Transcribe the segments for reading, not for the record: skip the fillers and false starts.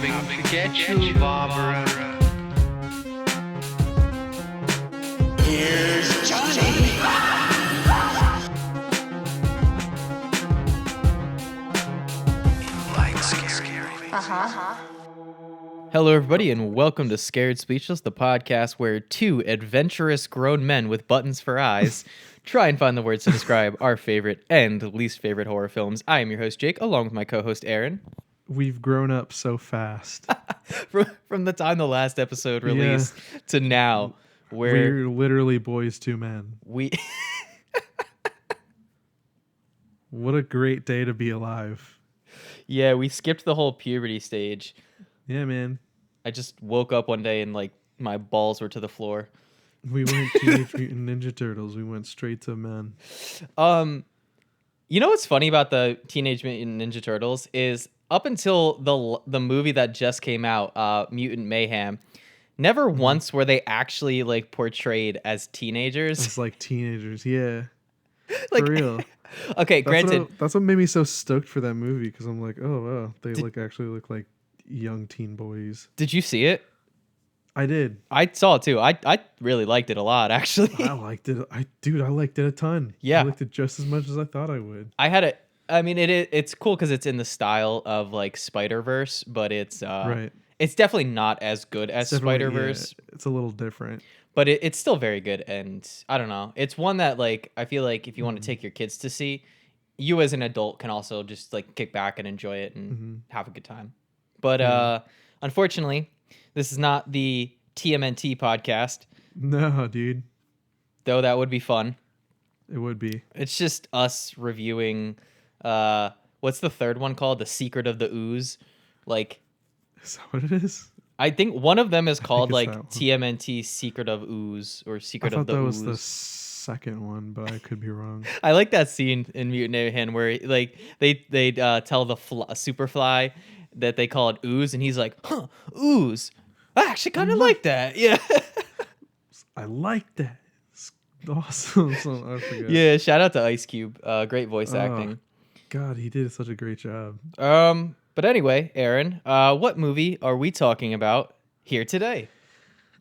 coming to get you, Barbara. Here's Johnny. Like scary. Hello, everybody, and welcome to Scared Speechless, the podcast where two adventurous grown men with buttons for eyes try and find the words to describe our favorite and least favorite horror films. I am your host, Jake, along with my co-host, Aaron. We've grown up so fast. From the time the last episode released to now, where We're literally boys to men. we... What a great day to be alive. Yeah, we skipped the whole puberty stage. Yeah, man. I just woke up one day and, my balls were to the floor. We weren't Teenage Mutant Ninja Turtles. We went straight to men. You know what's funny about the Teenage Mutant Ninja Turtles is up until the movie that just came out, Mutant Mayhem, never once were they actually portrayed as teenagers. It's like teenagers, yeah. For real. Okay, granted, That's what made me so stoked for that movie, because I'm like, oh wow, they actually look like young teen boys. did you see it? I did. I saw it too. I really liked it a lot, actually. I liked it. I liked it a ton. Yeah. I liked it just as much as I thought I would. It's cool because it's in the style of Spider-Verse, but it's Right. It's definitely not as good as Definitely, Spider-Verse. yeah, it's a little different. But it's still very good, and I don't know. It's one that I feel like if you want to take your kids to see, you as an adult can also just kick back and enjoy it and have a good time. But unfortunately, this is not the TMNT podcast, No, dude. though that would be fun. It would be. It's just us reviewing what's the third one called? The Secret of the Ooze. Is that what it is? I think one of them is called it's that one. TMNT Secret of Ooze or Secret I of thought the that Ooze. was the second one, but I could be wrong. I like that scene in Mutant Mayhem where they tell the Superfly that they call it ooze, and he's like, "Huh, ooze. I actually kind of like that." Yeah, I like that. It's awesome. So, I forgot. yeah. Shout out to Ice Cube. Great voice acting. God, he did such a great job. But anyway, Aaron, what movie are we talking about here today?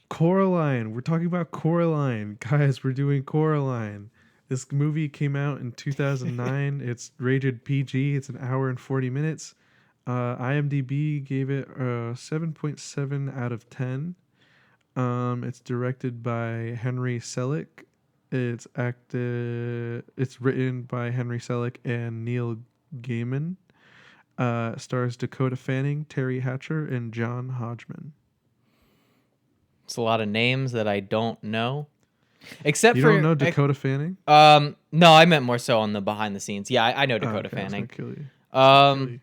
Coraline. We're talking about Coraline. Guys, we're doing Coraline. This movie came out in 2009. It's rated PG. It's an hour and 40 minutes. IMDb gave it a 7.7 out of 10. It's directed by Henry Selick. It's written by Henry Selick and Neil Gaiman. Stars Dakota Fanning, Terry Hatcher, and John Hodgman. It's a lot of names that I don't know, except You for don't know Dakota Fanning? No, I meant more so on the behind the scenes. Yeah, I know Dakota Okay, I was Fanning. gonna kill you.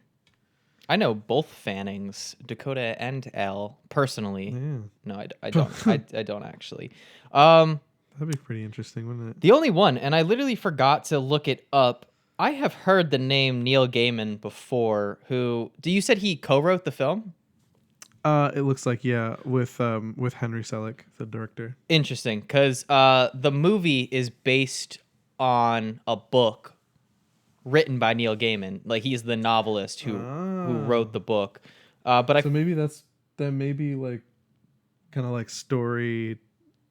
I know both Fannings, Dakota and Elle, personally. Yeah, No, I don't. I don't actually. that'd be pretty interesting, wouldn't it? The only one, and I literally forgot to look it up. I have heard the name Neil Gaiman before. You said he co-wrote the film? It looks like with Henry Selick, the director. Interesting, because the movie is based on a book written by Neil Gaiman. He's the novelist who wrote the book. So maybe that may be kind of story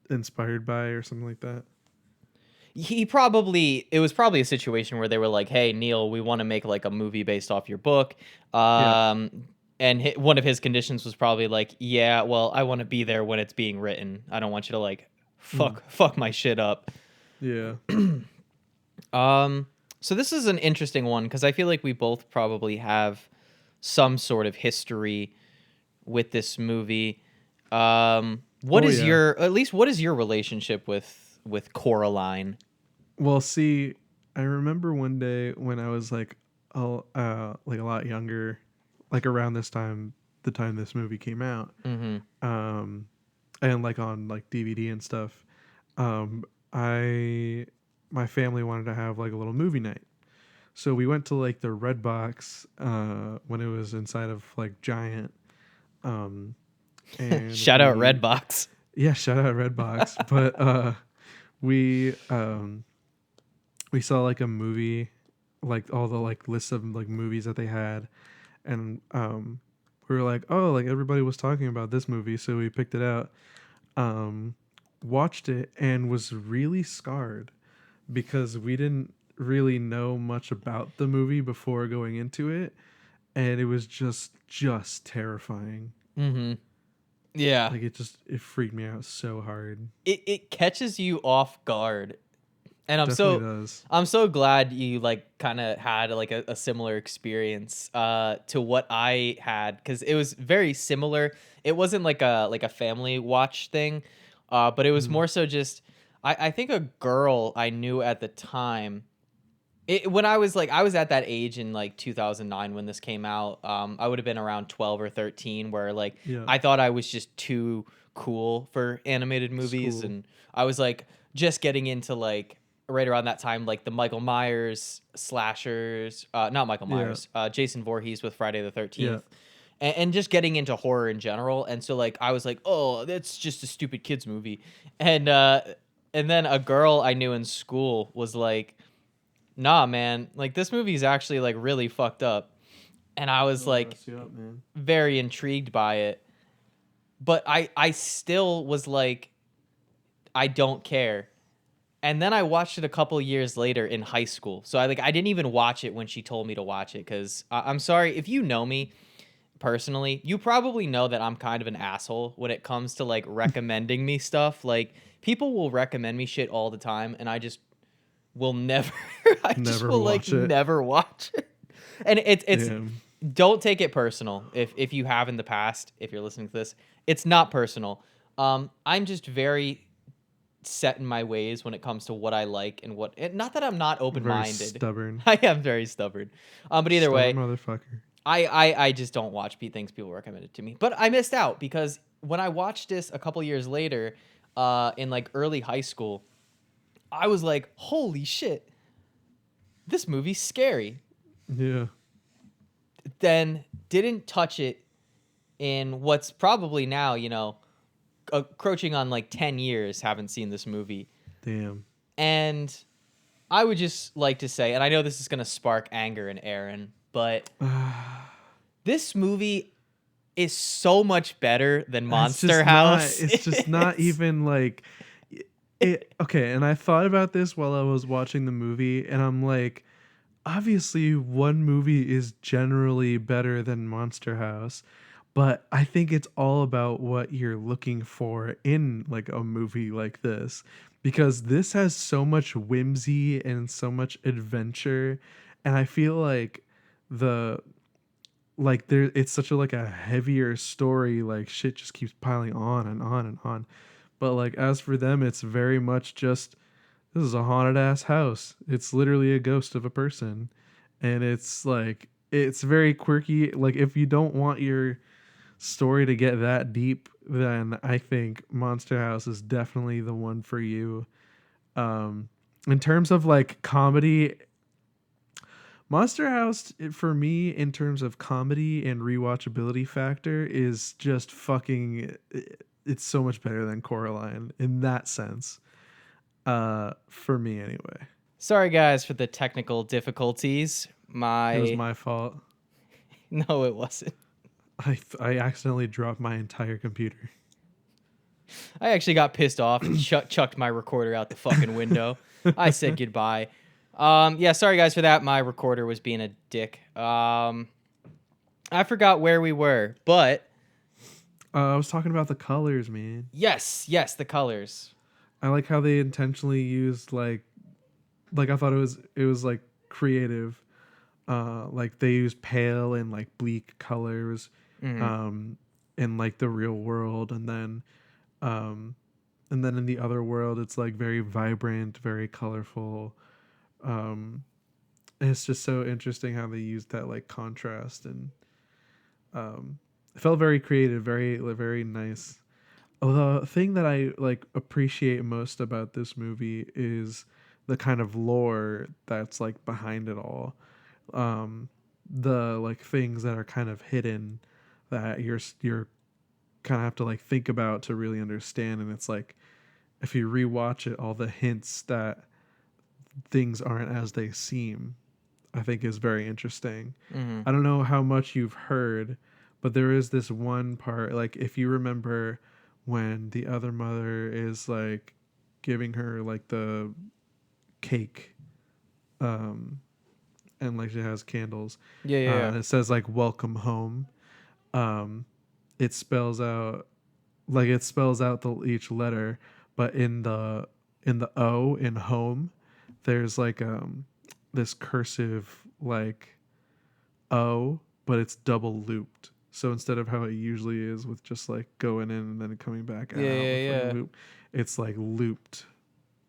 inspired by or something like that. It was probably a situation where they were like, "Hey, Neil, we want to make a movie based off your book." And one of his conditions was probably "Yeah, well, I want to be there when it's being written. I don't want you to fuck my shit up." Yeah. So this is an interesting one because I feel like we both probably have some sort of history with this movie. What is your relationship with Coraline? Well, see, I remember one day when I was a lot younger, around this time, the time this movie came out, and on DVD and stuff, my family wanted to have a little movie night, so we went to the Redbox when it was inside of Giant, and Shout out Redbox. Yeah, shout out Redbox. But we saw a movie, all the lists of movies that they had, and we were like, oh, like everybody was talking about this movie, so we picked it out. Um, Watched it and was really scarred because we didn't really know much about the movie before going into it, and it was just terrifying. Mm-hmm. Yeah. Like it freaked me out so hard. It catches you off guard. And Definitely does. I'm so glad you like kind of had like a similar experience to what I had, cuz it was very similar. It wasn't like a family watch thing, but it was Mm. more so just I think a girl I knew at the time. When I was at that age in like 2009 when this came out. I would have been around 12 or 13, where like Yeah, I thought I was just too cool for animated movies, school. and I was like just getting into like right around that time, like the Michael Myers slashers, not Michael Yeah, Myers, Jason Voorhees with Friday the yeah, 13th, and just getting into horror in general. And so like I was like, oh, that's just a stupid kids movie, and uh, and then a girl I knew in school was like, nah, man, like this movie's actually like really fucked up. And I was that'll like mess you up, man. very intrigued by it. But I still was like, I don't care. And then I watched it a couple years later in high school. So I didn't even watch it when she told me to watch it, because I'm sorry, if you know me personally, you probably know that I'm kind of an asshole when it comes to like recommending me stuff. Like people will recommend me shit all the time, and I just will never I just Never will like watch it. never watch it. And it's Damn. don't take it personal if you have in the past, if you're listening to this. It's not personal. I'm just very set in my ways when it comes to what I like and what, and not that I'm not Very open-minded. stubborn. I am very stubborn. But either Stubborn way, motherfucker. I just don't watch things people recommended to me. But I missed out because when I watched this a couple years later, in like early high school, I was like, holy shit, this movie's scary. Yeah. Then didn't touch it in what's probably now, approaching on like 10 years, haven't seen this movie. Damn. And I would just like to say, and I know this is going to spark anger in Aaron, but this movie is so much better than Monster House. It's just not even like it. Okay, and I thought about this while I was watching the movie, and I'm like, obviously, one movie is generally better than Monster House, but I think it's all about what you're looking for in like a movie like this, because this has so much whimsy and so much adventure, and I feel like the like there it's such a like a heavier story, like shit just keeps piling on and on and on. But like as for them, it's very much just, this is a haunted ass house. It's literally a ghost of a person. And it's like it's very quirky. Like if you don't want your story to get that deep, then I think Monster House is definitely the one for you. In terms of like comedy, Monster House, for me, in terms of comedy and rewatchability factor, is just fucking. It's so much better than Coraline in that sense. For me, anyway. Sorry, guys, for the technical difficulties. It was my fault. No, it wasn't. I accidentally dropped my entire computer. I actually got pissed off and chucked my recorder out the fucking window. I said goodbye. Yeah, sorry guys for that. My recorder was being a dick. I forgot where we were, but I was talking about the colors, man. yes, the colors. I like how they intentionally used like I thought it was like creative. Like they use pale and like bleak colors, in like the real world, and then in the other world it's like very vibrant, very colorful. It's just so interesting how they used that like contrast, and it felt very creative, very nice. The thing that I like appreciate most about this movie is the kind of lore that's like behind it all. The like things that are kind of hidden that you're kind of have to like think about to really understand, and it's like if you rewatch it, all the hints that things aren't as they seem, I think is very interesting. Mm-hmm. I don't know how much you've heard, But there is this one part, like if you remember when the other mother is like giving her like the cake, and like she has candles, Yeah, yeah, yeah. and it says like "Welcome home." Um, it spells out each letter, but in the O in home, there's like this cursive like O, but it's double looped. So instead of how it usually is with just like going in and then coming back Yeah, out yeah, with like yeah. a loop, it's like looped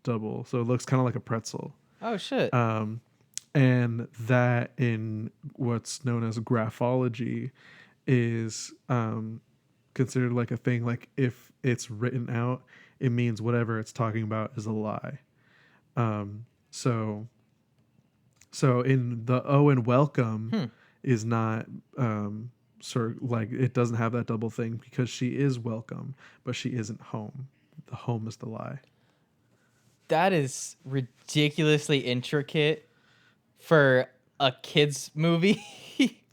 double. So it looks kind of like a pretzel. Oh shit. And that in what's known as graphology is considered like a thing. Like if it's written out, it means whatever it's talking about is a lie. Um, so so in the O in welcome is not sort of like it doesn't have that double thing because she is welcome, but she isn't home. The home is the lie. That is ridiculously intricate for a kids movie.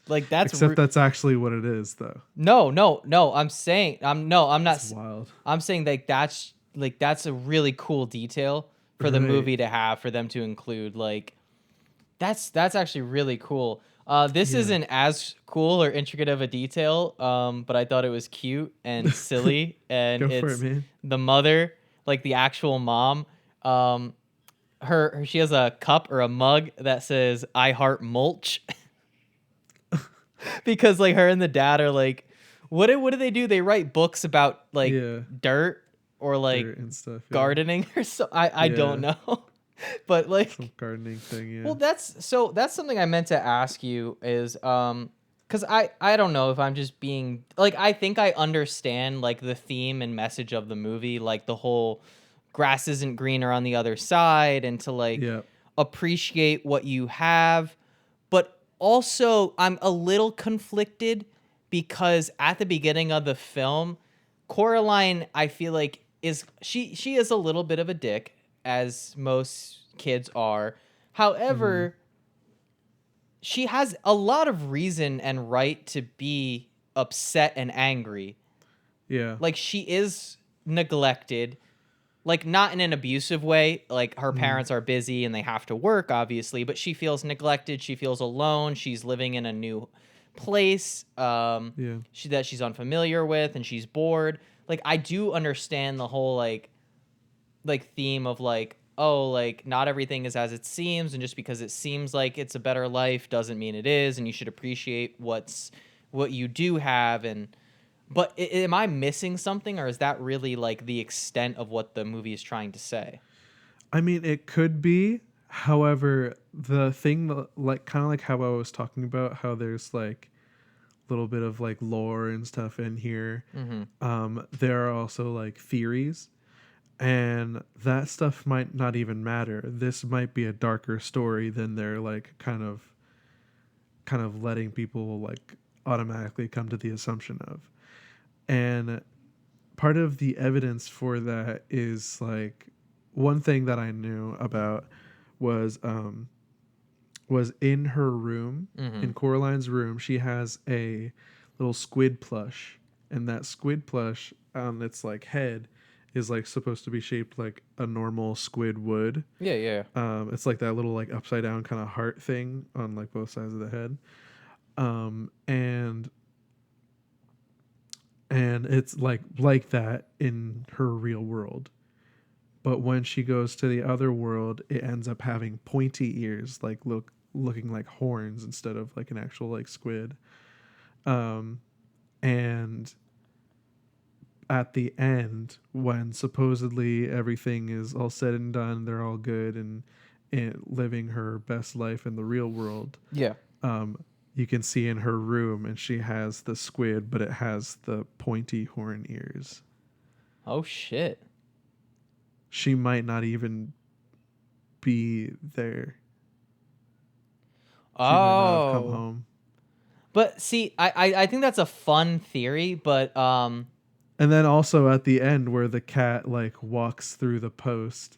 Like that's Except that's actually what it is, though. no. I'm saying I'm not. It's wild. I'm saying that's a really cool detail for the Right. movie to have for them to include. Like that's actually really cool. This Yeah. isn't as cool or intricate of a detail, but I thought it was cute and silly, and Go for it, it's man. the mother, like the actual mom. She has a cup or a mug that says "I heart mulch," because like her and the dad are like, what do they do? They write books about like Yeah. dirt or like Dirt and stuff. Yeah. gardening or so. I don't Yeah. know, but like, Some gardening thing. Yeah. well, that's something I meant to ask you is because I don't know if I'm just being like, I think I understand like the theme and message of the movie, like the whole grass isn't greener on the other side, and to like Yeah. appreciate what you have. But also I'm a little conflicted because at the beginning of the film, Coraline, I feel like she is a little bit of a dick, as most kids are. However, she has a lot of reason and right to be upset and angry. Yeah. Like she is neglected, like not in an abusive way, like her parents are busy and they have to work obviously, but she feels neglected, she feels alone, she's living in a new place Yeah. she's unfamiliar with, and she's bored. Like I do understand the whole like theme of like, oh, like not everything is as it seems, and just because it seems like it's a better life doesn't mean it is, and you should appreciate what you do have. And but am I missing something, or is that really like the extent of what the movie is trying to say? I mean, it could be. However, the thing that, like, kind of like how I was talking about, how there's like a little bit of like lore and stuff in here. There are also like theories, and that stuff might not even matter. This might be a darker story than they're like kind of letting people like automatically come to the assumption of. And part of the evidence for that is like one thing that I knew about was in her room, in Coraline's room, she has a little squid plush, and that squid plush on its like head is like supposed to be shaped like a normal squid would. Yeah. It's like that little like upside down kind of heart thing on like both sides of the head. And it's like that in her real world. But when she goes to the other world, it ends up having pointy ears, like looking like horns instead of like an actual like squid. And at the end, when supposedly everything is all said and done, they're all good and living her best life in the real world. Yeah. You can see in her room, and she has the squid, but it has the pointy horn ears. Oh shit. She might not even be there. She might not have come Oh. home. But see, I think that's a fun theory, but And then also at the end where the cat like walks through the post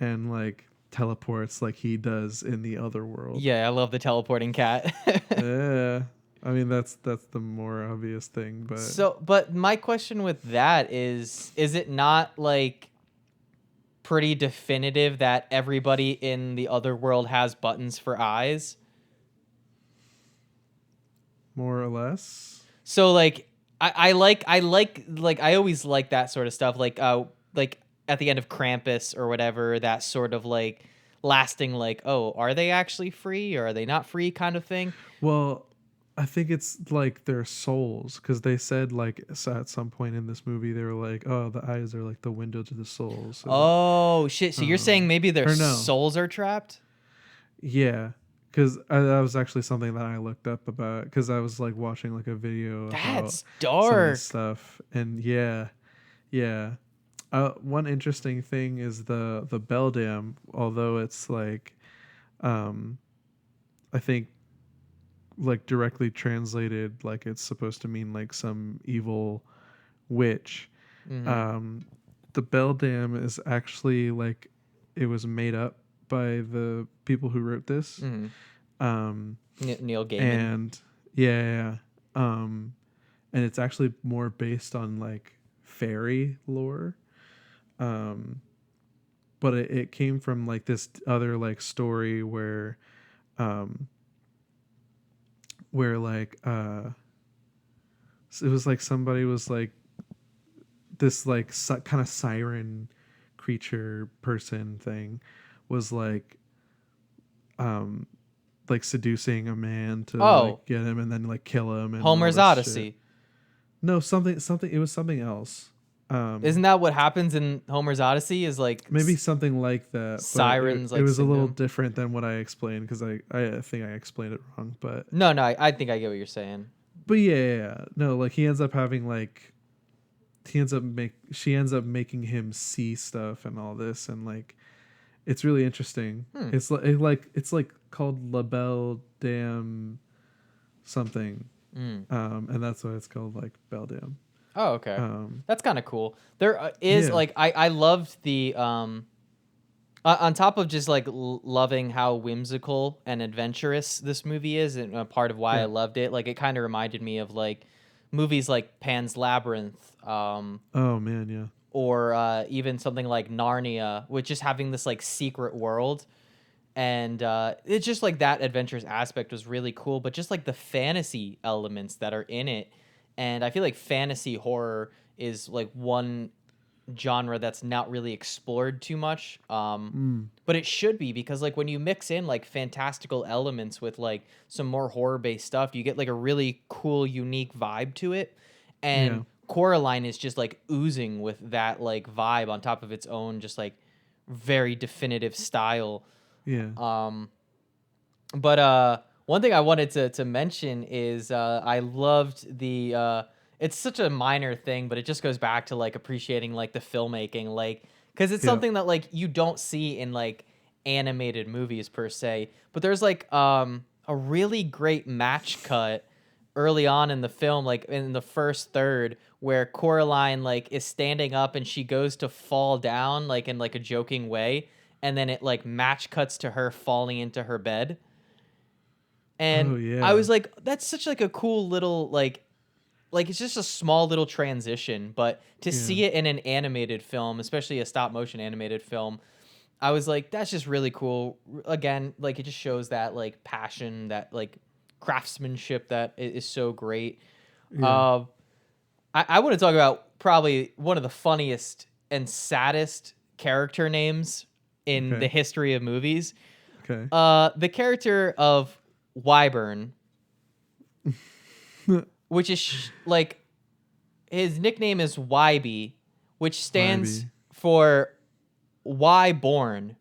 and like teleports like he does in the other world. yeah, I love the teleporting cat. Yeah. I mean, that's the more obvious thing, but So, but my question with that is it not like pretty definitive that everybody in the other world has buttons for eyes? more or less. So like I always like that sort of stuff like at the end of Krampus or whatever, that sort of like lasting like, oh, are they actually free or are they not free kind of thing. Well, I think it's like their souls, because they said like at some point in this movie they were like, oh, the eyes are like the window to the souls. So, Oh shit, so you're saying maybe their or no. souls are trapped? Yeah, because that was actually something that I looked up about, because I was like watching like a video about That's some of dark. this stuff, and yeah. One interesting thing is the bell dam, although it's like, I think like directly translated, like it's supposed to mean like some evil witch. Mhm. Um, the bell dam is actually like, it was made up by the people who wrote this. Mhm. Um, Neil Gaiman. and yeah. And it's actually more based on like fairy lore. But it came from like this other like story um, where like it was like somebody was like this like kind of siren creature person thing was um like seducing a man to Oh. like get him and then like kill him and Homer's all this Odyssey. shit. No, something it was something else. Isn't that what happens in Homer's Odyssey? Is like Maybe something like that. But sirens it like was a sing little them? different than what I explained, because I think I explained it wrong. But No, I think I get what you're saying. yeah. No, like he ends up having like she ends up making him see stuff and all this, and like it's really interesting. It's like called La Belle Dam something. And that's why it's called like Belle Dam. Oh, okay. That's kind of cool. There is Yeah. like I loved the on top of just like loving how whimsical and adventurous this movie is, and a part of why I Yeah. loved it, like it kind of reminded me of like movies like Pan's Labyrinth, Oh man, yeah. or even something like Narnia, with just having this like secret world. And it's just like that adventurous aspect was really cool, but just like the fantasy elements that are in it. And I feel like fantasy horror is like one genre that's not really explored too much. But it should be, because like when you mix in like fantastical elements with like some more horror based stuff, you get like a really cool, unique vibe to it. And Yeah. Coraline is just like oozing with that like vibe on top of its own, just like very definitive style. Yeah. But one thing I wanted to mention is I loved the it's such a minor thing, but it just goes back to like appreciating like the filmmaking, like because it's Yeah. something that like you don't see in like animated movies per se. But there's like a really great match cut early on in the film, like in the first third, where Coraline like is standing up and she goes to fall down like in like a joking way, and then it like match cuts to her falling into her bed. And Oh yeah. I was like, that's such like a cool little like it's just a small little transition, but to see it in an animated film, especially a stop motion animated film, I was like, that's just really cool. Again, like it just shows that like passion, that like craftsmanship that is so great. Yeah. I want to talk about probably one of the funniest and saddest character names in the Okay. history of movies. Okay. The character of Wyburn, which is like his nickname is Wybe, which stands Wybe. for Why Born,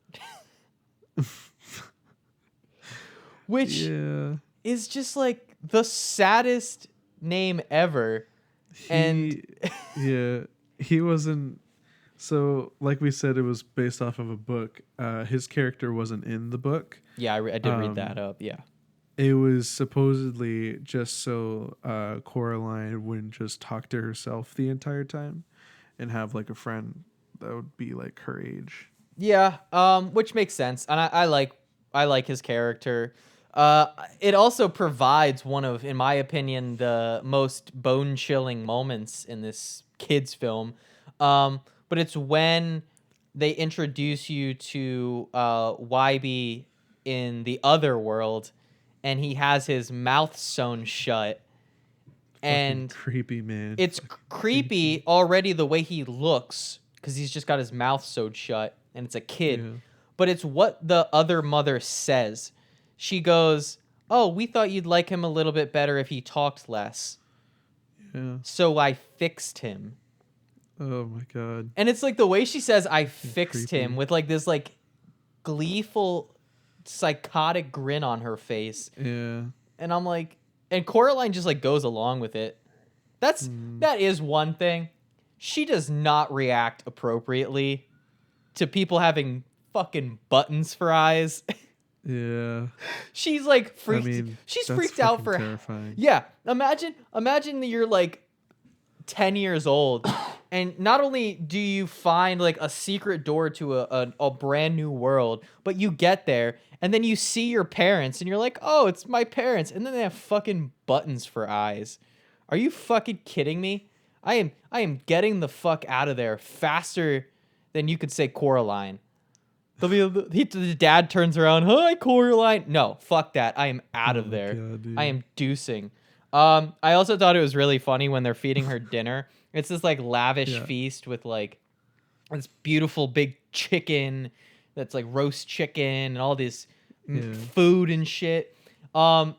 which Yeah. is just like the saddest name ever. And Yeah, he wasn't. So, like we said, it was based off of a book. His character wasn't in the book. yeah, I did read that up. Yeah. It was supposedly just so Coraline wouldn't just talk to herself the entire time, and have like a friend that would be like her age. Yeah, which makes sense, and I like his character. It also provides one of, in my opinion, the most bone-chilling moments in this kids film. But it's when they introduce you to YB in the other world, and he has his mouth sewn shut, Fucking and creepy, man. it's Fucking creepy already the way he looks because he's just got his mouth sewed shut, and it's a kid. Yeah. But it's what the other mother says. She goes, "Oh, we thought you'd like him a little bit better if he talked less. Yeah. So I fixed him." Oh my god. And it's like the way she says "I fixed creepy. him" with like this like gleeful psychotic grin on her face. Yeah. And I'm like, and Coraline just like goes along with it. That is one thing. She does not react appropriately to people having fucking buttons for eyes. Yeah. She's like freaked. I mean, she's that's freaked out fucking for. terrifying. Yeah, imagine that you're like 10 years old, and not only do you find like a secret door to a brand new world, but you get there and then you see your parents and you're like, oh, it's my parents, and then they have fucking buttons for eyes. Are you fucking kidding me? I am getting the fuck out of there faster than you could say Coraline. The dad turns around, hi Coraline. No, fuck that. I am out Oh of my there. God, dude. I am deucing. I also thought it was really funny when they're feeding her dinner. It's this like lavish Yeah. feast with like this beautiful big chicken that's like roast chicken and all this Yeah. food and shit. And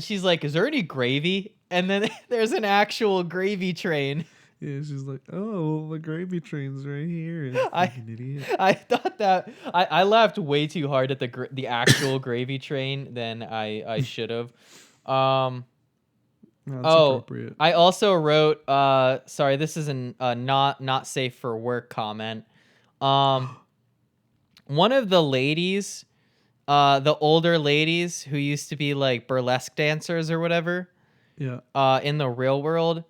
she's like, "Is there any gravy?" And then there's an actual gravy train. Yeah, she's like, oh, the gravy train's right here. I- Fucking idiot. I thought that I laughed way too hard at the actual gravy train than I should have. That's Oh, appropriate. I also wrote. Sorry, this is an not safe for work comment. One of the ladies, the older ladies who used to be like burlesque dancers or whatever, Yeah. in the real world,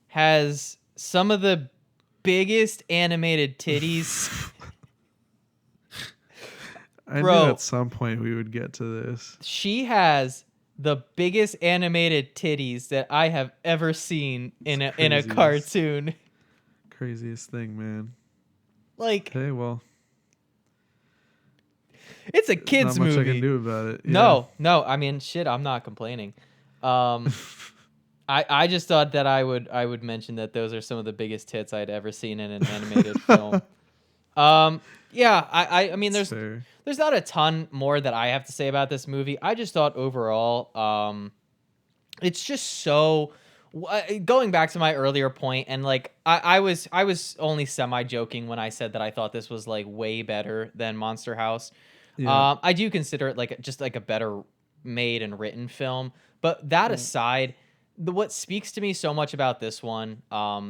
has some of the biggest animated titties. I Bro. knew at some point we would get to this. She has the biggest animated titties that I have ever seen in a craziest. cartoon. Craziest thing, man. Like, Okay, well, it's a kids not much movie. I can do about it. No. I mean, shit. I'm not complaining. I just thought that I would mention that those are some of the biggest tits I'd ever seen in an animated film. Yeah. I mean, It's there's fair. there's not a ton more that I have to say about this movie. I just thought overall, it's just so. Going back to my earlier point, and like I was only semi joking when I said that I thought this was like way better than Monster House. Yeah. I do consider it like just like a better made and written film. But that aside, what speaks to me so much about this one,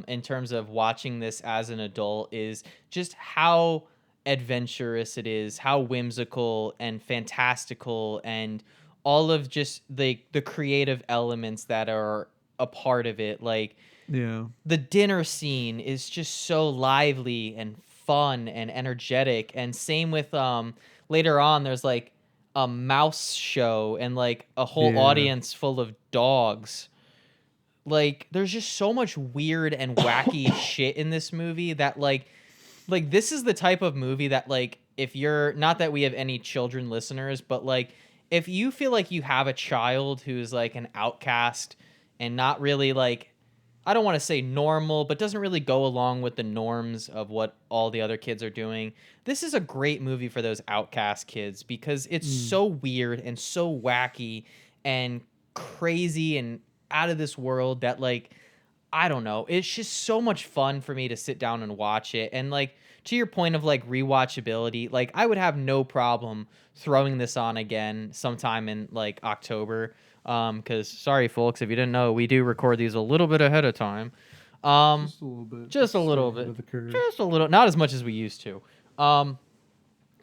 in terms of watching this as an adult, is just how adventurous it is, how whimsical and fantastical, and all of just the creative elements that are a part of it. Like Yeah. the dinner scene is just so lively and fun and energetic, and same with later on there's like a mouse show and like a whole Yeah. audience full of dogs. Like there's just so much weird and wacky shit in this movie that like this is the type of movie that like if you're not that we have any children listeners, but like if you feel like you have a child who's like an outcast and not really like, I don't want to say normal, but doesn't really go along with the norms of what all the other kids are doing, this is a great movie for those outcast kids because it's so weird and so wacky and crazy and out of this world that like, I don't know, it's just so much fun for me to sit down and watch it. And like to your point of like rewatchability, like I would have no problem throwing this on again sometime in like October. Because sorry folks, if you didn't know, we do record these a little bit ahead of time. Just a little bit. Just a little Stay ahead bit. of the curve. Just a little, not as much as we used to.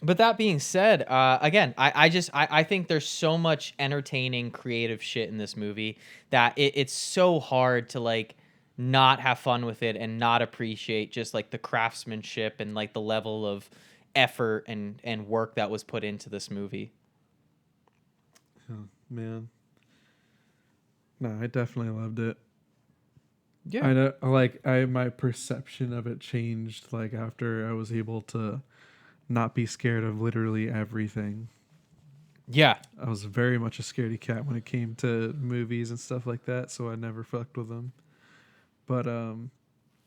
But that being said, again, I think there's so much entertaining, creative shit in this movie that it's so hard to like not have fun with it and not appreciate just like the craftsmanship and like the level of effort and work that was put into this movie. Oh, man. No, I definitely loved it. Yeah. I know, like my perception of it changed like after I was able to not be scared of literally everything. Yeah. I was very much a scaredy cat when it came to movies and stuff like that, so I never fucked with them. But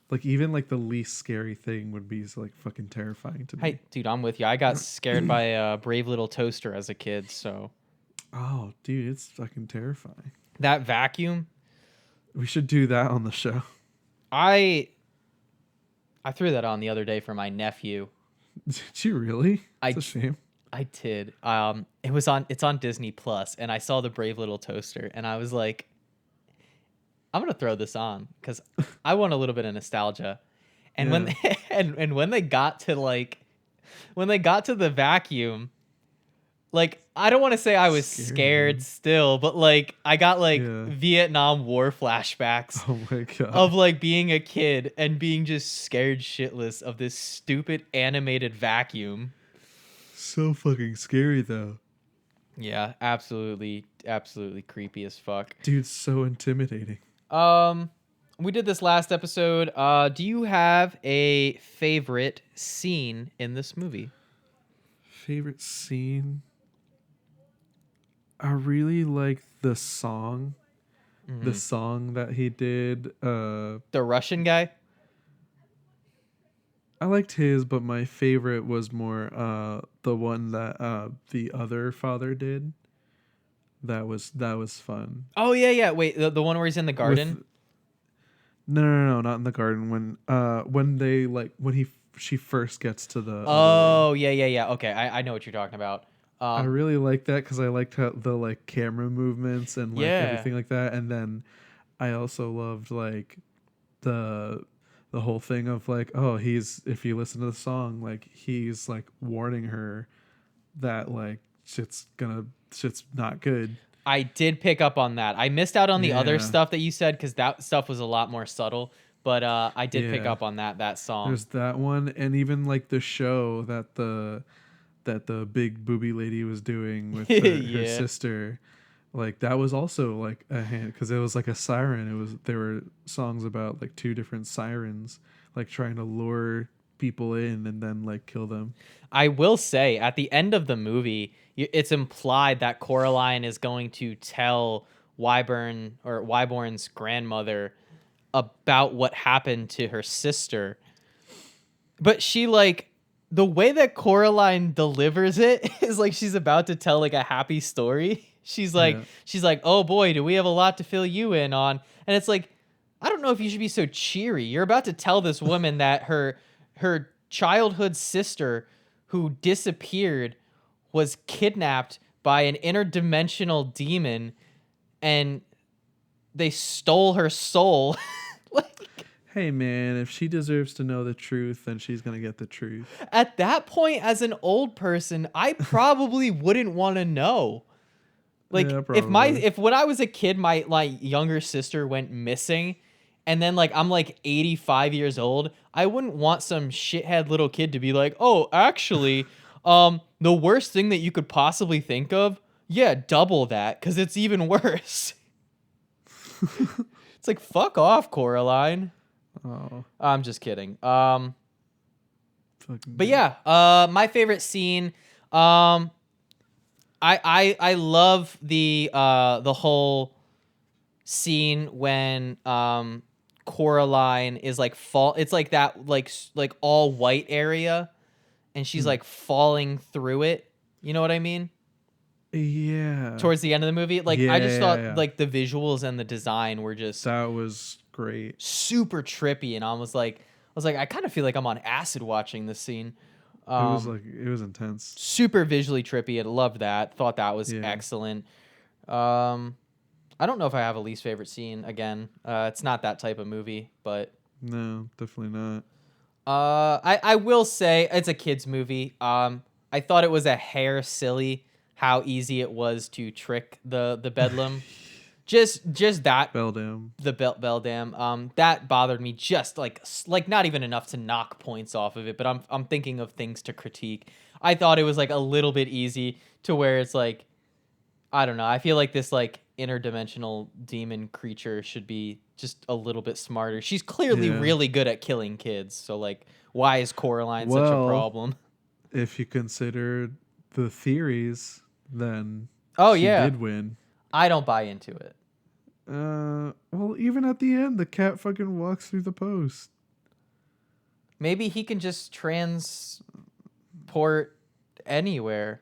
like even like the least scary thing would be like fucking terrifying to me. Hey, dude, I'm with you. I got scared by a Brave Little Toaster as a kid, so Oh, dude, it's fucking terrifying. that vacuum, We should do that on the show. I threw that on the other day for my nephew. Did you really? I- It's a shame. I did. It's on Disney Plus, and I saw the Brave Little Toaster, and I was like, I'm gonna throw this on because I want a little bit of nostalgia. And when and when they got to the vacuum, like I don't want to say I was Scary, scared man. still, but like I got like Yeah. Vietnam War flashbacks Oh my god. of like being a kid and being just scared shitless of this stupid animated vacuum. So fucking scary though. Yeah, absolutely creepy as fuck. Dude, so intimidating. We did this last episode. Do you have a favorite scene in this movie? Favorite scene? I really like the song. The song that he did. The Russian guy? I liked his, but my favorite was more the one that the other father did. That was fun. Oh yeah. Wait, the one where he's in the garden? With- no, not in the garden. When they like when she first gets to the. Oh yeah. Okay, I know what you're talking about. I really liked that because I liked how the like camera movements and like Yeah. everything like that, and then I also loved like the whole thing of like, oh, he's, if you listen to the song, like he's like warning her that like shit's not good. I did pick up on that. I missed out on the other Yeah. stuff that you said because that stuff was a lot more subtle. But I did pick Yeah. up on that song. There's that one, and even like the show that the big booby lady was doing with her Yeah. sister, like that was also like a hand because it was like a siren. There were songs about like two different sirens like trying to lure people in and then like kill them. I will say at the end of the movie, it's implied that Coraline is going to tell Wyborn's grandmother about what happened to her sister. But she like the way that Coraline delivers it is like she's about to tell like a happy story. She's like, "Oh boy, do we have a lot to fill you in on?" And it's like, I don't know if you should be so cheery. You're about to tell this woman that her childhood sister who disappeared was kidnapped by an interdimensional demon and they stole her soul. Like, Hey man, if she deserves to know the truth, then she's gonna get the truth. at that point, as an old person, I probably wouldn't want to know. Like Yeah, if when I was a kid, my like younger sister went missing, and then like I'm like 85 years old, I wouldn't want some shithead little kid to be like, "Oh, actually, the worst thing that you could possibly think of, yeah, double that, because it's even worse." It's like, fuck off, Coraline. Oh, I'm just kidding. fucking. But yeah, my favorite scene. I love the whole scene when Coraline is like it's like that like all white area, and she's like falling through it. You know what I mean? Yeah. Towards the end of the movie, like I just Yeah, thought yeah. like the visuals and the design were just That was great. super trippy, and I was like, I kind of feel like I'm on acid watching this scene. It was intense. Super visually trippy. I loved that. Thought that was Yeah. excellent. I don't know if I have a least favorite scene. Again, it's not that type of movie, but No, definitely not. I will say it's a kids movie. I thought it was a hair silly how easy it was to trick the Bedlam. just that Beldam. the Beldam. That bothered me just like not even enough to knock points off of it, but I'm thinking of things to critique. I thought it was like a little bit easy to where it's like I don't know. I feel like this like interdimensional demon creature should be just a little bit smarter. She's clearly Yeah. really good at killing kids. So like, why is Coraline such a Well, problem? if you consider the theories, then Oh she yeah, did win. I don't buy into it. Well, even at the end, the cat fucking walks through the post. Maybe he can just transport anywhere.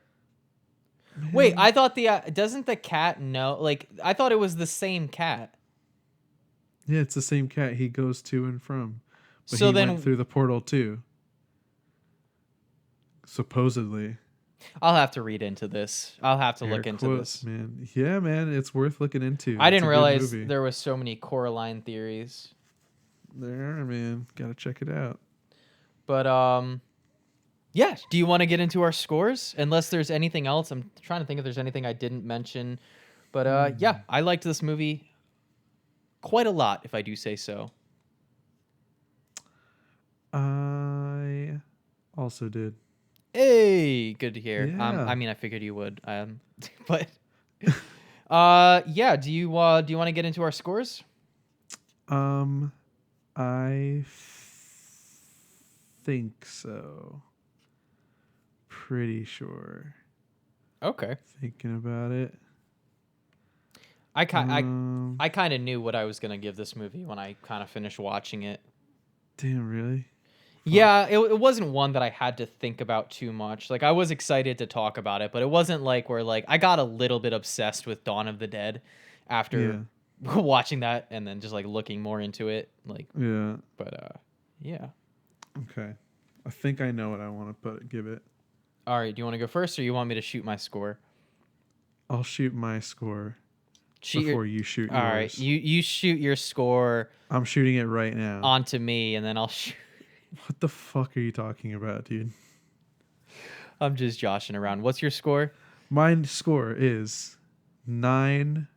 Wait, I thought doesn't the cat know? Like, I thought it was the same cat. Yeah, it's the same cat he goes to and from. But So he then went through the portal too. Supposedly. I'll have to read into this. I'll have to Air look into quotes, this. man. Yeah, man, it's worth looking into. I It's didn't a good realize movie. there was so many Coraline theories. There, man. Gotta check it out. But yeah. Do you want to get into our scores? Unless there's anything else. I'm trying to think if there's anything I didn't mention. But yeah, I liked this movie quite a lot, if I do say so. I also did. Hey, good to hear. Yeah. I mean, I figured you would. But yeah. Do you want to get into our scores? I think so. Pretty sure. Okay. Thinking about it. I kind of knew what I was gonna give this movie when I kind of finished watching it. Damn, really? Yeah, it wasn't one that I had to think about too much. Like I was excited to talk about it, but it wasn't like where like I got a little bit obsessed with Dawn of the Dead after watching that and then just like looking more into it. Like Yeah. but yeah. Okay. I think I know what I want to give it. All right, do you want to go first or you want me to shoot my score? I'll shoot my score before you shoot yours. All right, you shoot your score I'm shooting it right now. onto me and then I'll shoot. What the fuck are you talking about, dude? I'm just joshing around. What's your score? My score is 9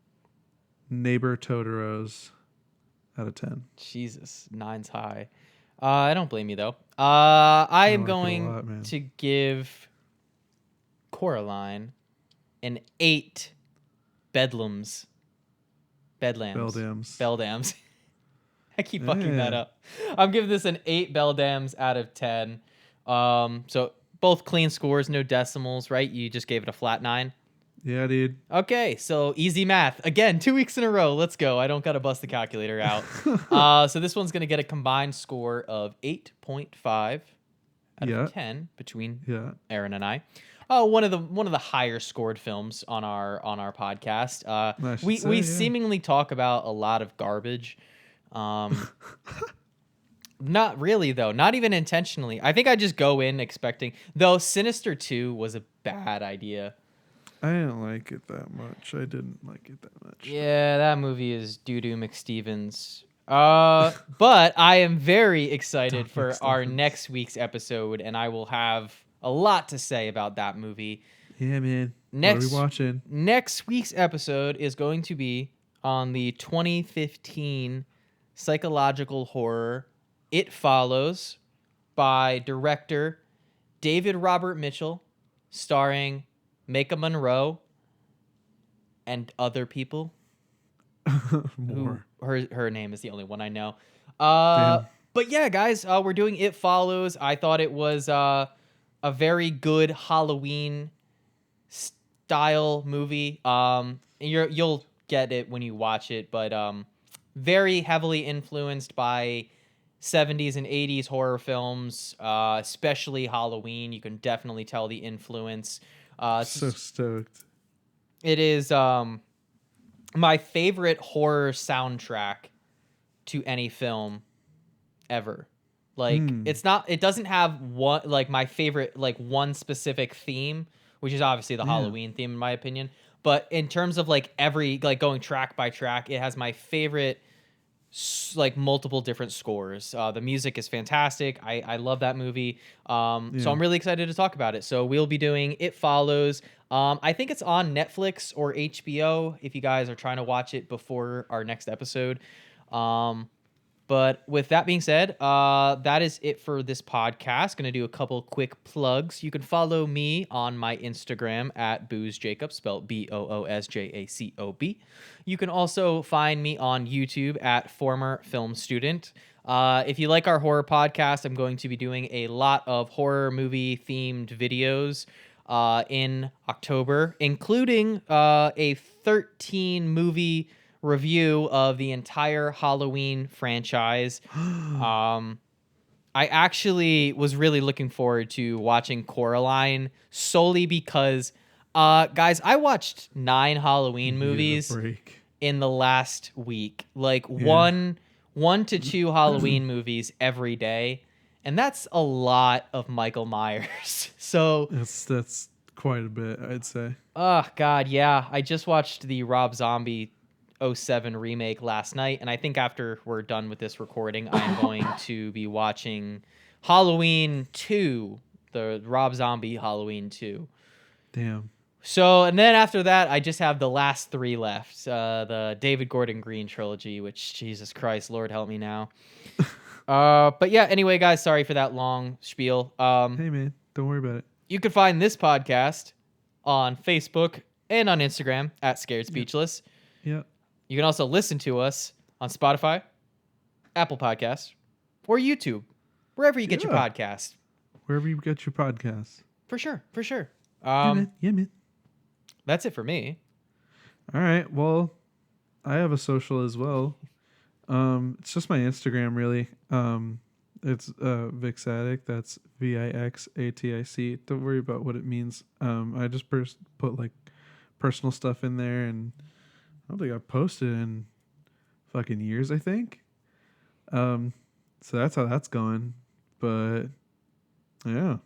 neighbor Totoros out of 10. Jesus, 9's high. I don't blame you though. I am like it a going lot, man. to give Coraline an 8 Bedlams. Beldams. Beldams. I keep fucking that Yeah. up. I'm giving this an 8 Beldams out of 10. So both clean scores, no decimals, right? You just gave it a flat 9. Yeah, dude. Okay, so easy math. Again, 2 weeks in a row. Let's go. I don't got to bust the calculator out. So this one's going to get a combined score of 8.5 out Yeah. of 10 between Yeah. Aaron and I. One of the higher scored films on our podcast. I should We say, yeah. seemingly talk about a lot of garbage. Not really though. Not even intentionally. I think I just go in expecting. Though Sinister 2 was a bad idea. I didn't like it that much. I didn't like it that much. Yeah, that movie is doo-doo McStevens. But I am very excited for our McStevens. next week's episode, and I will have a lot to say about that movie. Yeah, man. Next- What are we watching? Next week's episode is going to be on the 2015 psychological horror It Follows by director David Robert Mitchell, starring Micah Monroe and other people. More. Her name is the only one I know. Damn. But yeah, guys, we're doing It Follows. I thought it was a very good Halloween style movie. You'll get it when you watch it, but very heavily influenced by 70s and 80s horror films, especially Halloween. You can definitely tell the influence. So stoked. It is my favorite horror soundtrack to any film ever. Like it doesn't have one like my favorite like one specific theme, which is obviously the Halloween theme in my opinion. But in terms of like every like going track by track, it has my favorite like multiple different scores. The music is fantastic. I love that movie. So I'm really excited to talk about it. So we'll be doing It Follows. I think it's on Netflix or HBO if you guys are trying to watch it before our next episode. But But with that being said, that is it for this podcast. Going to do a couple quick plugs. You can follow me on my Instagram at boozjacob, spelled BOOSJACOB. You can also find me on YouTube at former film student. If you like our horror podcast, I'm going to be doing a lot of horror movie themed videos in October, including a 13 movie review of the entire Halloween franchise. I actually was really looking forward to watching Coraline solely because, guys, I watched 9 Halloween movies in the last week, like one to 2 Halloween movies every day. And that's a lot of Michael Myers. So that's quite a bit, I'd say. Oh God, yeah. I just watched the Rob Zombie 07 remake last night, and I think after we're done with this recording, I'm going to be watching Halloween 2, the Rob Zombie Halloween 2. Damn. So, and then after that, I just have the last 3 left, the David Gordon Green trilogy, which, Jesus Christ, Lord help me now. But yeah, anyway, guys, sorry for that long spiel. Hey, man, don't worry about it. You can find this podcast on Facebook and on Instagram at Scared Speechless. Yep. You can also listen to us on Spotify, Apple Podcasts, or YouTube, wherever you get your podcast. Wherever you get your podcasts. For sure, for sure. Yeah, man. That's it for me. All right. Well, I have a social as well. It's just my Instagram, really. It's Vixatic. That's VIXATIC. Don't worry about what it means. I just put like personal stuff in there, and I don't think I've posted in fucking years, I think. So that's how that's going. But yeah.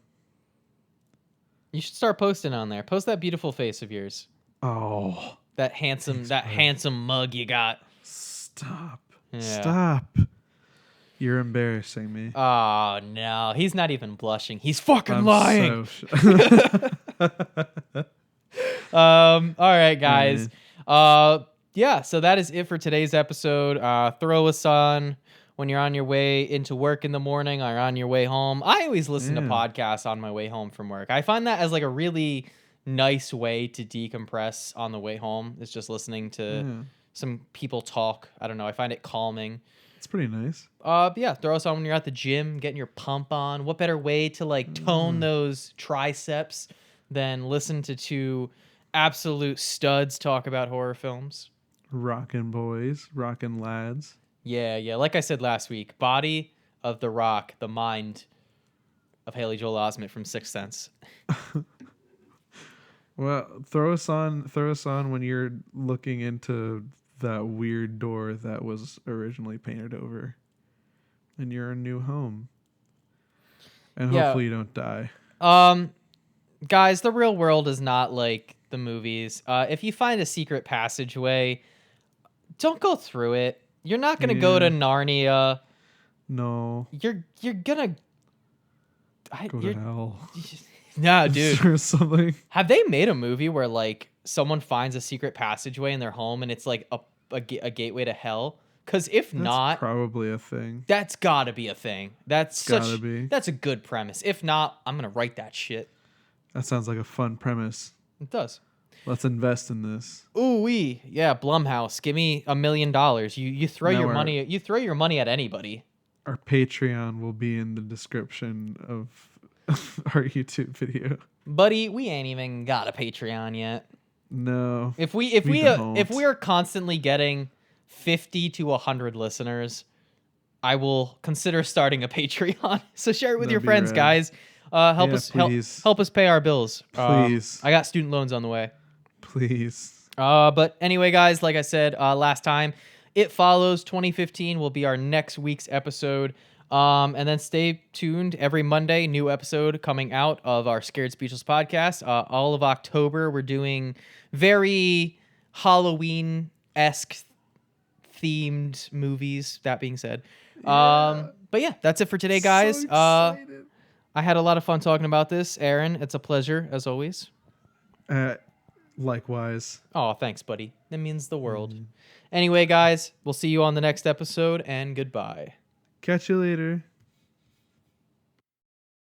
You should start posting on there. Post that beautiful face of yours. Oh. That handsome mug you got. Stop. Yeah. Stop. You're embarrassing me. Oh no, he's not even blushing. He's fucking lying. All right, guys. Yeah, so that is it for today's episode. Throw us on when you're on your way into work in the morning or on your way home. I always listen to podcasts on my way home from work. I find that as like a really nice way to decompress on the way home. Is just listening to some people talk. I don't know. I find it calming. It's pretty nice. But yeah, throw us on when you're at the gym, getting your pump on. What better way to like tone those triceps than listen to 2 absolute studs talk about horror films? Rockin' boys, rockin' lads. Yeah. Like I said last week, body of The Rock, the mind of Haley Joel Osment from Sixth Sense. Well, throw us on when you're looking into that weird door that was originally painted over in your new home. And hopefully you don't die. Guys, the real world is not like the movies. If you find a secret passageway, don't go through it. You're not gonna go to Narnia. No. You're gonna go to hell. Nah, dude. Or something. Have they made a movie where like someone finds a secret passageway in their home and it's like a gateway to hell? Because if not, probably a thing. That's gotta be a thing. That's a good premise. If not, I'm gonna write that shit. That sounds like a fun premise. It does. Let's invest in this. Ooh wee, yeah, Blumhouse, give me $1 million. You throw your money. You throw your money at anybody. Our Patreon will be in the description of our YouTube video. Buddy, we ain't even got a Patreon yet. No. If we are constantly getting 50 to 100 listeners, I will consider starting a Patreon. So share it with your friends, guys. Help us pay our bills. Please. I got student loans on the way. Please. But anyway, guys, like I said last time, It Follows 2015 will be our next week's episode. And then stay tuned every Monday, new episode coming out of our Scared Speechless podcast. All of October, we're doing very Halloween-esque themed movies, that being said. But yeah, that's it for today, guys. So excited. I had a lot of fun talking about this. Aaron, it's a pleasure, as always. Likewise. Oh, thanks, buddy. That means the world. Anyway, guys, we'll see you on the next episode, and goodbye. Catch you later.